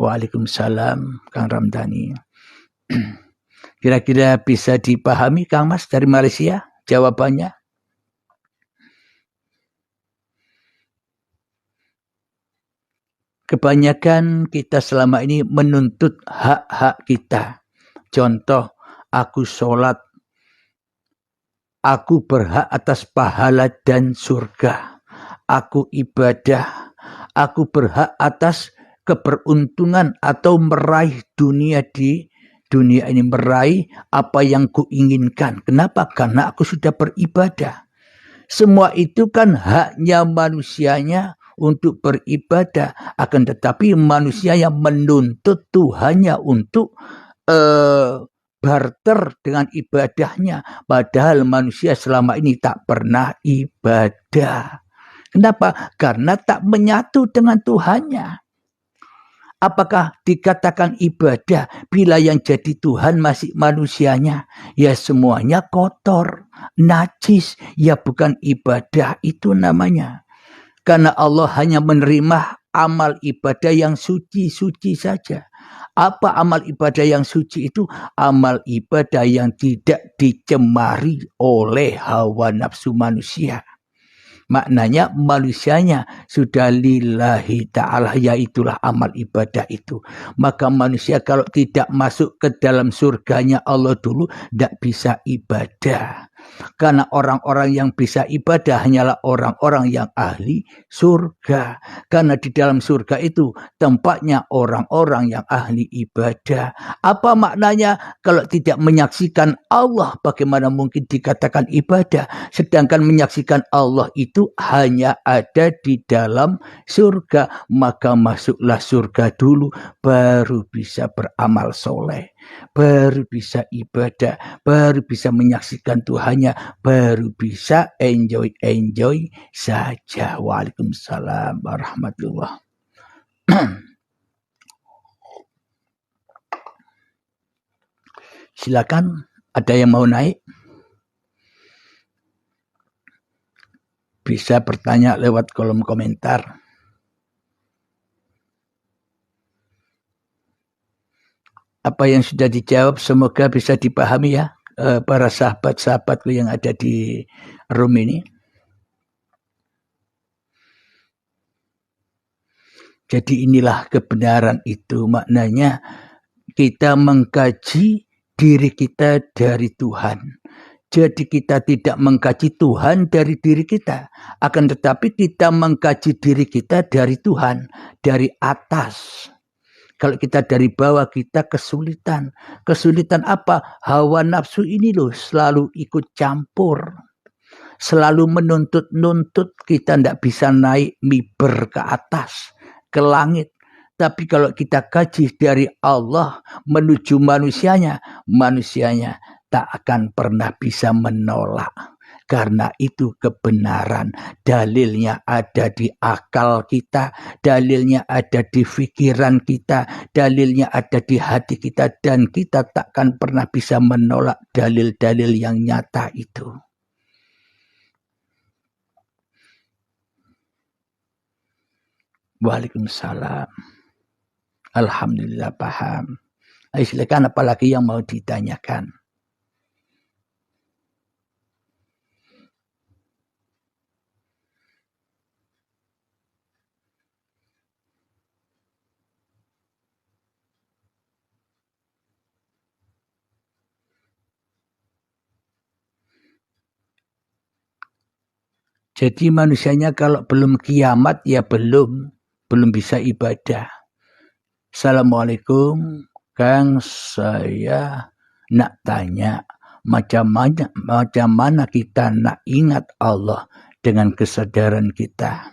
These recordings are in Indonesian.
Waalaikumsalam, Kang Ramdhani. Kira-kira bisa dipahami Kang Mas dari Malaysia jawabannya? Kebanyakan kita selama ini menuntut hak-hak kita. Contoh, aku sholat, aku berhak atas pahala dan surga. Aku ibadah, aku berhak atas keberuntungan atau meraih dunia di dunia ini, meraih apa yang kuinginkan. Kenapa? Karena aku sudah beribadah. Semua itu kan haknya manusianya untuk beribadah. Akan tetapi manusia yang menuntut Tuhannya untuk barter dengan ibadahnya. Padahal manusia selama ini tak pernah ibadah. Kenapa? Karena tak menyatu dengan Tuhannya. Apakah dikatakan ibadah bila yang jadi Tuhan masih manusianya? Ya semuanya kotor, najis, ya bukan ibadah itu namanya. Karena Allah hanya menerima amal ibadah yang suci-suci saja. Apa amal ibadah yang suci itu? Amal ibadah yang tidak dicemari oleh hawa nafsu manusia. Maknanya manusianya sudah lillahi ta'ala, yaitulah amal ibadah itu. Maka manusia kalau tidak masuk ke dalam surganya Allah dulu, tidak bisa ibadah. Karena orang-orang yang bisa ibadah hanyalah orang-orang yang ahli surga. Karena di dalam surga itu tempatnya orang-orang yang ahli ibadah. Apa maknanya kalau tidak menyaksikan Allah, bagaimana mungkin dikatakan ibadah? Sedangkan menyaksikan Allah itu hanya ada di dalam surga. Maka masuklah surga dulu, baru bisa beramal soleh, baru bisa ibadah, baru bisa menyaksikan Tuhannya, baru bisa enjoy saja. Waalaikumsalam warahmatullahi wabarakatuh. Silakan, ada yang mau naik? Bisa bertanya lewat kolom komentar. Apa yang sudah dijawab semoga bisa dipahami ya para sahabat-sahabatku yang ada di room ini. Jadi inilah kebenaran itu, maknanya kita mengkaji diri kita dari Tuhan. Jadi kita tidak mengkaji Tuhan dari diri kita, akan tetapi kita mengkaji diri kita dari Tuhan, dari atas. Kalau kita dari bawah kita kesulitan. Kesulitan apa? Hawa nafsu ini loh selalu ikut campur. Selalu menuntut-nuntut, kita tidak bisa naik miber ke atas, ke langit. Tapi kalau kita kaji dari Allah menuju manusianya tak akan pernah bisa menolak. Karena itu kebenaran. Dalilnya ada di akal kita, dalilnya ada di pikiran kita, dalilnya ada di hati kita, dan kita takkan pernah bisa menolak dalil-dalil yang nyata itu. Waalaikumsalam. Alhamdulillah paham. Ayo silakan, apalagi yang mau ditanyakan. Jadi manusianya kalau belum kiamat ya belum bisa ibadah. Assalamualaikum, Kang, saya nak tanya macam mana kita nak ingat Allah dengan kesadaran kita.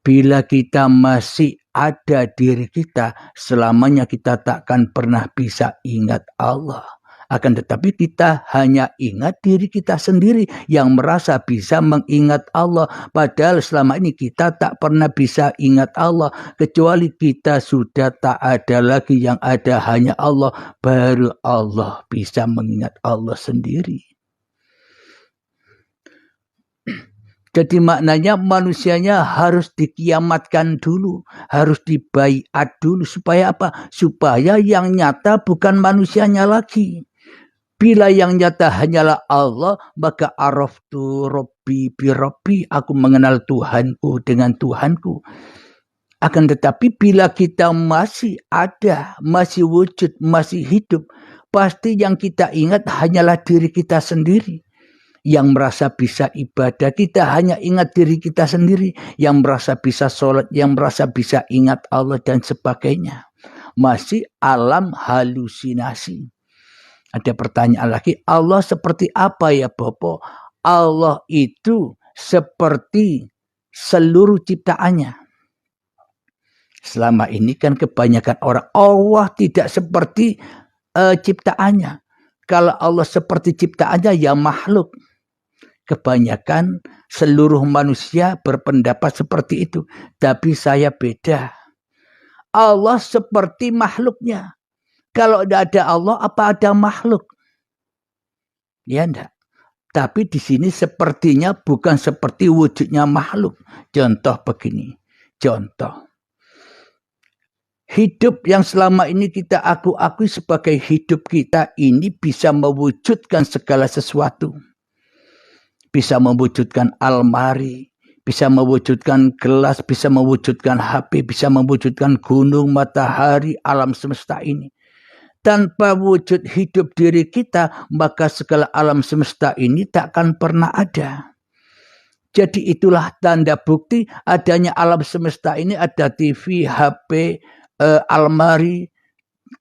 Bila kita masih ada diri kita, selamanya kita takkan pernah bisa ingat Allah. Akan tetapi kita hanya ingat diri kita sendiri yang merasa bisa mengingat Allah. Padahal selama ini kita tak pernah bisa ingat Allah. Kecuali kita sudah tak ada lagi, yang ada hanya Allah. Baru Allah bisa mengingat Allah sendiri. Jadi maknanya manusianya harus dikiamatkan dulu, harus dibaiat dulu. Supaya apa? Supaya yang nyata bukan manusianya lagi. Bila yang nyata hanyalah Allah, maka araftu Rabbi bi Rabbi, aku mengenal Tuhanku dengan Tuhanku. Akan tetapi bila kita masih ada, masih wujud, masih hidup, pasti yang kita ingat hanyalah diri kita sendiri. Yang merasa bisa ibadah, kita hanya ingat diri kita sendiri. Yang merasa bisa sholat, yang merasa bisa ingat Allah dan sebagainya. Masih alam halusinasi. Ada pertanyaan lagi, Allah seperti apa ya Bopo? Allah itu seperti seluruh ciptaannya. Selama ini kan kebanyakan orang, Allah tidak seperti ciptaannya. Kalau Allah seperti ciptaannya ya makhluk. Kebanyakan seluruh manusia berpendapat seperti itu. Tapi saya beda. Allah seperti makhluknya. Kalau tidak ada Allah, apa ada makhluk? Ya enggak. Tapi di sini sepertinya bukan seperti wujudnya makhluk. Contoh begini. Contoh. Hidup yang selama ini kita akui sebagai hidup kita ini bisa mewujudkan segala sesuatu. Bisa mewujudkan almari, bisa mewujudkan gelas, bisa mewujudkan HP, bisa mewujudkan gunung, matahari, alam semesta ini. Tanpa wujud hidup diri kita, maka segala alam semesta ini tak akan pernah ada. Jadi itulah tanda bukti adanya alam semesta ini, ada TV, HP, almari,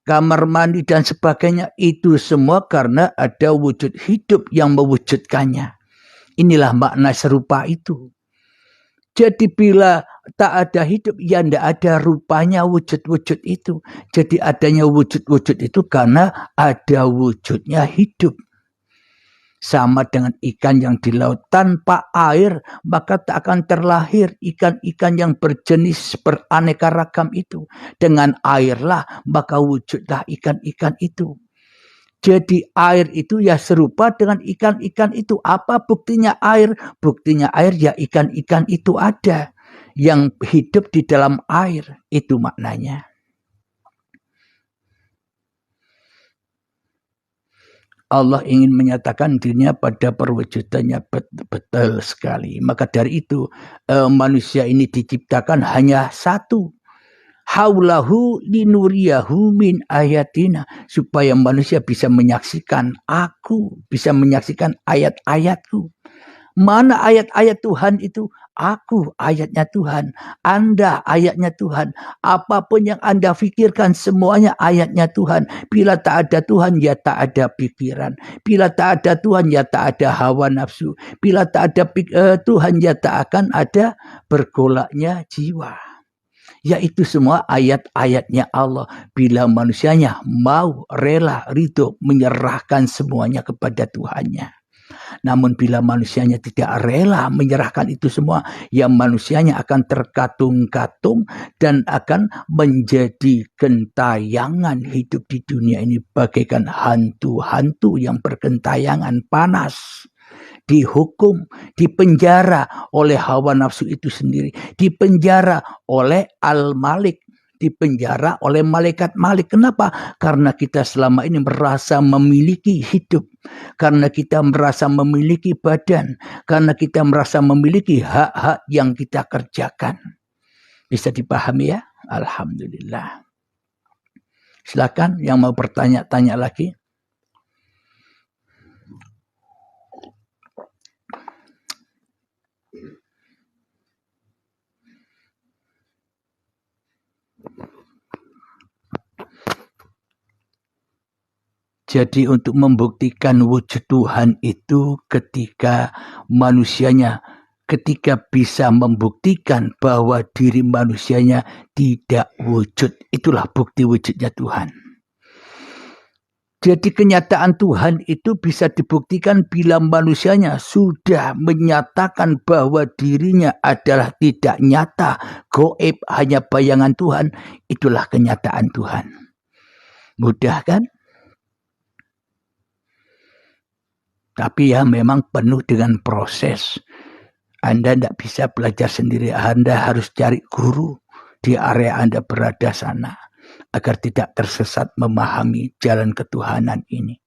kamar mandi dan sebagainya. Itu semua karena ada wujud hidup yang mewujudkannya. Inilah makna serupa itu. Jadi bila tak ada hidup, ya tidak ada rupanya wujud-wujud itu. Jadi adanya wujud-wujud itu karena ada wujudnya hidup. Sama dengan ikan yang di laut tanpa air, maka tak akan terlahir ikan-ikan yang berjenis beraneka ragam itu. Dengan airlah, maka wujudlah ikan-ikan itu. Jadi air itu ya serupa dengan ikan-ikan itu. Apa buktinya air? Buktinya air ya ikan-ikan itu ada. Yang hidup di dalam air. Itu maknanya. Allah ingin menyatakan dirinya pada perwujudannya betul sekali. Maka dari itu manusia ini diciptakan hanya satu. Haulahu linuriyahu min ayatina, supaya manusia bisa menyaksikan aku, bisa menyaksikan ayat-ayatku. Mana ayat-ayat Tuhan itu? Aku ayatnya Tuhan, Anda ayatnya Tuhan. Apapun yang Anda pikirkan semuanya ayatnya Tuhan. Bila tak ada Tuhan ya tak ada pikiran. Bila tak ada Tuhan ya tak ada hawa nafsu. Bila tak ada Tuhan ya tak akan ada bergolaknya jiwa. Yaitu semua ayat-ayatnya Allah. Bila manusianya mau rela ridho menyerahkan semuanya kepada Tuhannya. Namun bila manusianya tidak rela menyerahkan itu semua, ya manusianya akan terkatung-katung dan akan menjadi gentayangan hidup di dunia ini bagaikan hantu-hantu yang bergentayangan panas. Dihukum, dipenjara oleh hawa nafsu itu sendiri, dipenjara oleh Al-Malik, dipenjara oleh malaikat Malik. Kenapa? Karena kita selama ini merasa memiliki hidup, karena kita merasa memiliki badan, karena kita merasa memiliki hak-hak yang kita kerjakan. Bisa dipahami ya? Alhamdulillah. Silakan yang mau bertanya-tanya lagi. Jadi untuk membuktikan wujud Tuhan itu ketika manusianya, ketika bisa membuktikan bahwa diri manusianya tidak wujud. Itulah bukti wujudnya Tuhan. Jadi kenyataan Tuhan itu bisa dibuktikan bila manusianya sudah menyatakan bahwa dirinya adalah tidak nyata, gaib, hanya bayangan Tuhan. Itulah kenyataan Tuhan. Mudah kan? Tapi ya memang penuh dengan proses. Anda tidak bisa belajar sendiri. Anda harus cari guru di area Anda berada sana, agar tidak tersesat memahami jalan ketuhanan ini.